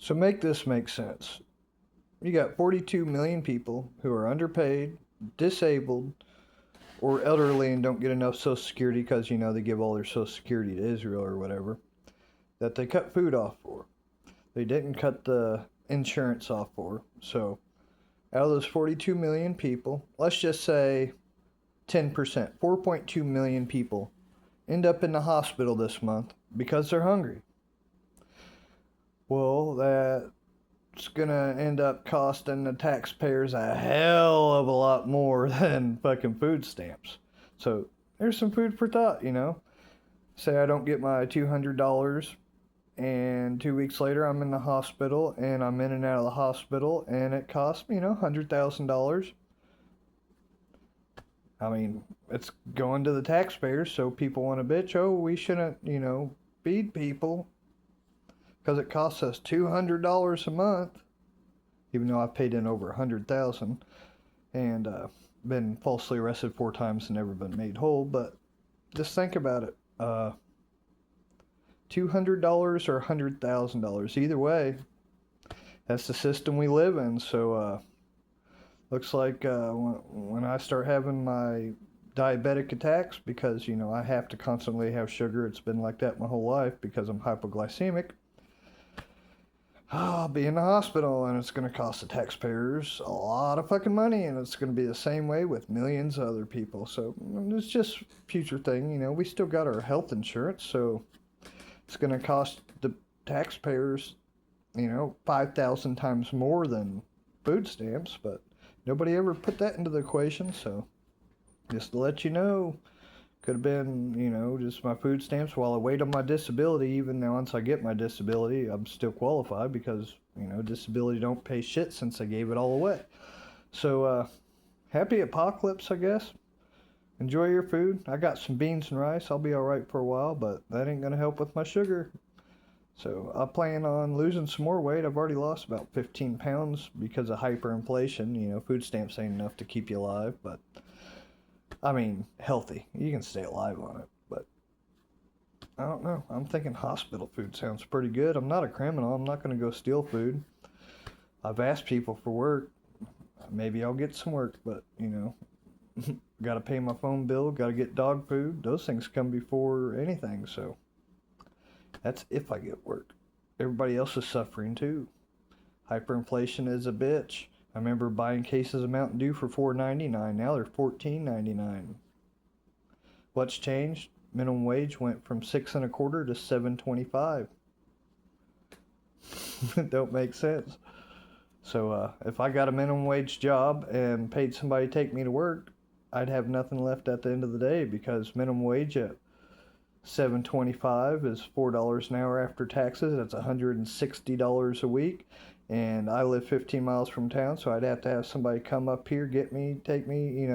So make this make sense. You got 42 million people who are underpaid, disabled, or elderly and don't get enough Social Security because, they give all their Social Security to Israel or whatever, that they cut food off for. They didn't cut the insurance off for. So out of those 42 million people, let's just say 10%, 4.2 million people end up in the hospital this month because they're hungry. Well, that's going to end up costing the taxpayers a hell of a lot more than fucking food stamps. So there's some food for thought, Say I don't get my $200 and 2 weeks later I'm in the hospital and I'm in and out of the hospital and it costs me, $100,000. I mean, it's going to the taxpayers, so people want to bitch, oh, we shouldn't, feed people because it costs us $200 a month, even though I've paid in over 100,000 and been falsely arrested 4 times and never been made whole. But just think about it. $200 or $100,000. Either way, that's the system we live in. So looks like when I start having my diabetic attacks, because I have to constantly have sugar, it's been like that my whole life because I'm hypoglycemic, I'll be in the hospital and it's going to cost the taxpayers a lot of fucking money, and it's going to be the same way with millions of other people. So it's just future thing. We still got our health insurance, so it's going to cost the taxpayers 5,000 times more than food stamps, but nobody ever put that into the equation. So just to let you know, could have been, just my food stamps while I wait on my disability. Even now, once I get my disability, I'm still qualified because, disability don't pay shit since I gave it all away. So, happy apocalypse, I guess. Enjoy your food. I got some beans and rice. I'll be alright for a while, but that ain't going to help with my sugar. So, I plan on losing some more weight. I've already lost about 15 pounds because of hyperinflation. Food stamps ain't enough to keep you alive, but I mean, healthy. You can stay alive on it, but I don't know. I'm thinking hospital food sounds pretty good. I'm not a criminal. I'm not going to go steal food. I've asked people for work. Maybe I'll get some work, but, got to pay my phone bill, got to get dog food. Those things come before anything, so that's if I get work. Everybody else is suffering too. Hyperinflation is a bitch. I remember buying cases of Mountain Dew for $4.99. Now they're $14.99. What's changed? Minimum wage went from $6.25 to $7.25. Don't make sense. So if I got a minimum wage job and paid somebody to take me to work, I'd have nothing left at the end of the day, because minimum wage at $7.25 is $4 an hour after taxes. That's $160 a week. And I live 15 miles from town, so I'd have to have somebody come up here, get me, take me,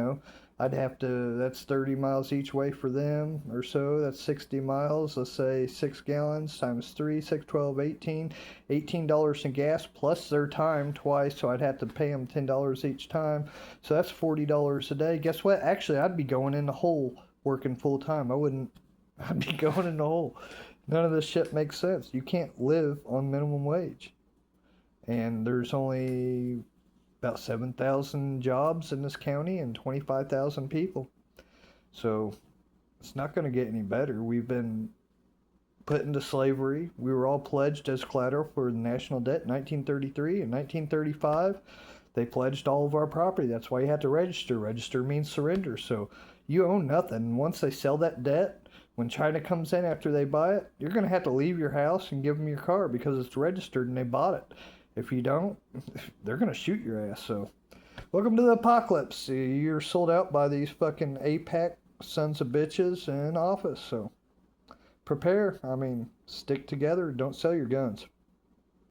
I'd have to, that's 30 miles each way for them or so. That's 60 miles. Let's say 6 gallons times 3, 6, 12, 18. $18 in gas plus their time twice, so I'd have to pay them $10 each time. So that's $40 a day. Guess what? Actually, I'd be going in the hole working full time. I'd be going in the hole. None of this shit makes sense. You can't live on minimum wage. And there's only about 7,000 jobs in this county and 25,000 people. So it's not going to get any better. We've been put into slavery. We were all pledged as collateral for the national debt in 1933 and 1935. They pledged all of our property. That's why you had to register. Register means surrender. So you own nothing. Once they sell that debt, when China comes in after they buy it, you're going to have to leave your house and give them your car because it's registered and they bought it. If you don't, they're going to shoot your ass. So, welcome to the apocalypse. You're sold out by these fucking APAC sons of bitches in office. So, prepare. Stick together. Don't sell your guns.